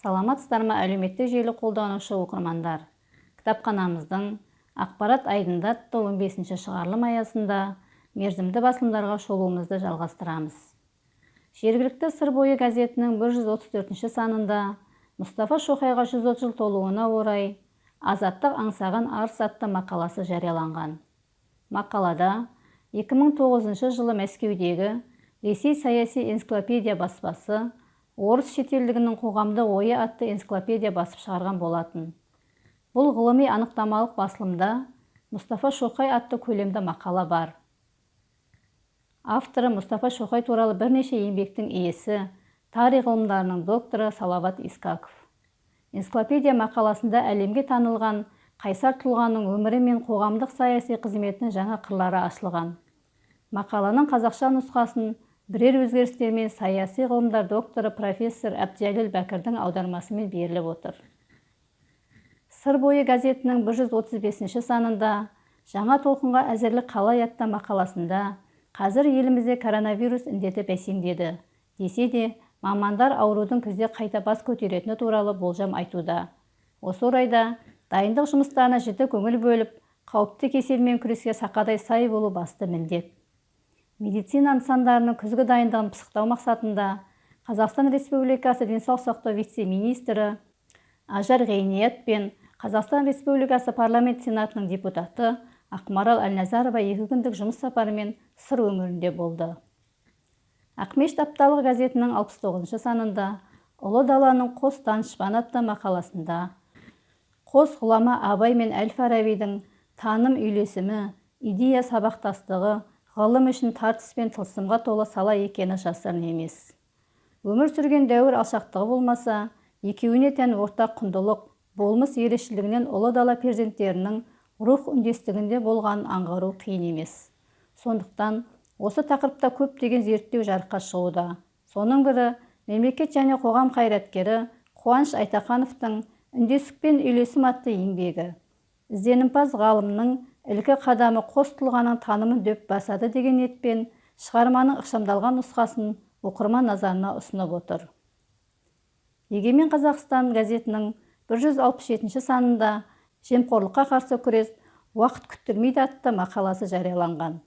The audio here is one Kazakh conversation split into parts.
Саламатсыздар ма, әлеуметтік желі қолданушы оқырмандар. Кітапханамыздың Ақпарат айдынында атты 15-ші шығарылым аясында мерзімді басылымдарға шолуымызды жалғастырамыз. Жергілікті сыр бойы газетінің 134-ші санында Мұстафа Шоқайға 130 жыл толуына орай азаттық аңсаған арыс атты мақаласы жарияланған. Мақалада 2009 жылы Мәскеудегі Ресей саяси энциклопедия баспасы орыс шетелдігінің қоғамды ойы атты энциклопедия басып шығарған болатын. Бұл ғылыми анықтамалық басылымда Мұстафа Шоқай атты көлемді мақала бар. Авторы Мұстафа Шоқай туралы бірнеше еңбектің иесі, тарих ғылымдарының докторы Салават Искаков. Энциклопедия мақаласында әлемге танылған қайсар тұлғаның өмірі мен қоғамдық саяси қызметінің жаңа қырлары ашылған. Мақаланың қазақша нұсқасын бірер өзгерістермен саяси ғылымдар докторы профессор Әбдіжәлел Бәкірдің аудармасымен беріліп отыр. Сыр бойы газетінің 135-ші санында жаңа толқынға әзірлік қалай атты мақаласында қазір елімізде коронавирус індеті бәсеңдеді. Десе де, мамандар аурудың күзде қайта бас көтеретіні туралы болжам айтуда. Осы орайда дайындық жұмыстарына жіті көңіл бөліп, қауіпті кеселмен күреске сақадай сай болу басты міндет. Медицина нысандарының күзгі дайындығын пысықтау мақсатында Қазақстан Республикасы денсаулық сақтау вице-министрі Ажар Ғейният пен Қазақстан Республикасы парламент сенатының депутаты Ақмарал Әлназарова 2 күндік жұмыс сапарымен сыр өңірінде болды. Ақмешіт апталық газетінің 69-ші санында Ұлы даланың қос данышпаны атты мақаласында қос ғұлама Абай мен Әл-Фарабидің таным үйлесімі, идея сабақтастығы, ғылым үшін тартыс пен тылсымға толы сала екені жасырын емес. Өмір сүрген дәуір алшақтығы болмаса, екеуіне тән ортақ құндылық, болмыс ерекшелігінен ұлы дала перзенттерінің рух үндестігінде болғанын аңғару қиын емес. Сондықтан осы тақырыпта көптеген зерттеу жарыққа шығуда. Соның бірі мемлекет және қоғам қайраткері Қуаныш Айтақановтың үндестікпен үйлесім атты еңбегі. Ізденімпаз ғалымның ілкі қадамы қос тұлғаның танымын дөп басады деген ниетпен шығарманың ықшамдалған нұсқасын оқырман назарына ұсынып отыр. Егемен Қазақстан газетінің 167-ші санында жемқорлыққа қарсы күрес уақыт күттірмейді атты мақаласы жарияланған.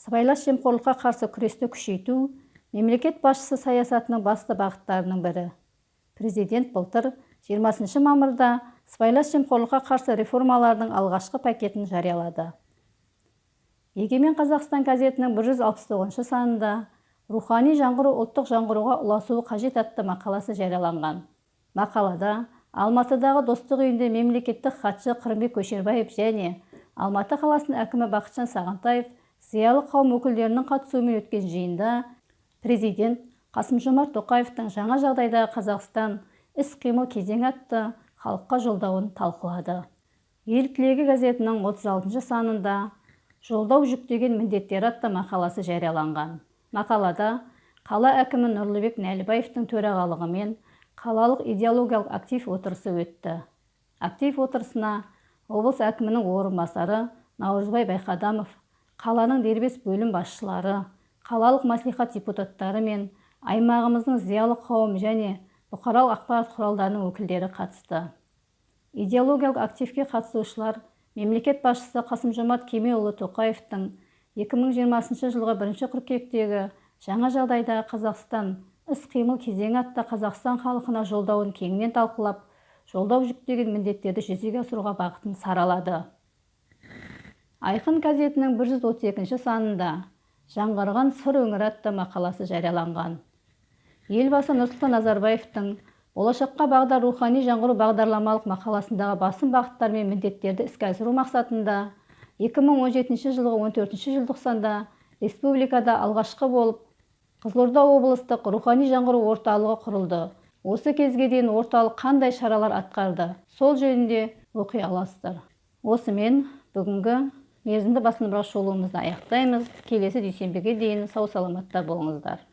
Сыбайлас жемқорлыққа қарсы күресті күшейту мемлекет басшысы саясатының басты бағыттарының бірі. Президент былтыр 20 мамырда сыбайлас жемқорлыққа қарсы реформалардың алғашқы пакетін жариялады. Егемен Қазақстан газетінің 169-ші санында рухани жаңғыру ұлттық жаңғыруға ұласуы қажет атты мақаласы жарияланған. Мақалада Алматыдағы Достық үйінде мемлекеттік хатшы Қырымбек Көшербаев және Алматы қаласының әкімі Бақытжан Сағынтаев зиялы қауым өкілдерінің қатысуымен өткен жиында президент Қасым-Жомарт Тоқаевтың жаңа жағдайдағы Қазақстан іс-қимыл кезеңі атты халыққа жолдауын талқылады. Ел тілегі газетінің 36-ші санында жолдау жүктеген міндеттер атты мақаласы жарияланған. Мақалада қала әкімі Нұрлыбек Нәлібаевтың төрағалығымен қалалық идеологиялық актив отырысы өтті. Актив отырысына облыс әкімінің орынбасары Наурызбай Байқадамов, қаланың дербес бөлім басшылары, қалалық мәслихат депутаттары мен аймағымыздың зиялы қауым және бұқаралық ақпарат құралдарының өкілдері қатысты. Идеологиялық активке қатысушылар мемлекет басшысы Қасым-Жомарт Кемелұлы Тоқаевтың 2020 жылғы 1 қыркүйектегі жаңа жағдайдағы Қазақстан іс-қимыл кезеңі атты Қазақстан халқына жолдауын кеңінен талқылап, жолдау жүктеген міндеттерді жүзеге асыруға бағытын саралады. Айқын газетінің 132-ші санында жаңғырған сыр өңірі атты мақаласы жарияланған. Елбасы Нұрсұлтан Назарбаевтың болашаққа бағдар рухани жаңғыру бағдарламалық мақаласындағы басым бағыттар мен міндеттерді іске асыру мақсатында 2017 жылғы 14 желтоқсанда республикада алғашқы болып Қызылорда облыстық рухани жаңғыру орталығы құрылды. Осы кезге дейін орталық қандай шаралар атқарды? Сол жөнінде оқи аласыздар. Осымен бүгінгі мерзімді басылымдарға шолуымызды аяқтаймыз. Келесі дүйсенбіге дейін сау саламатта болыңыздар.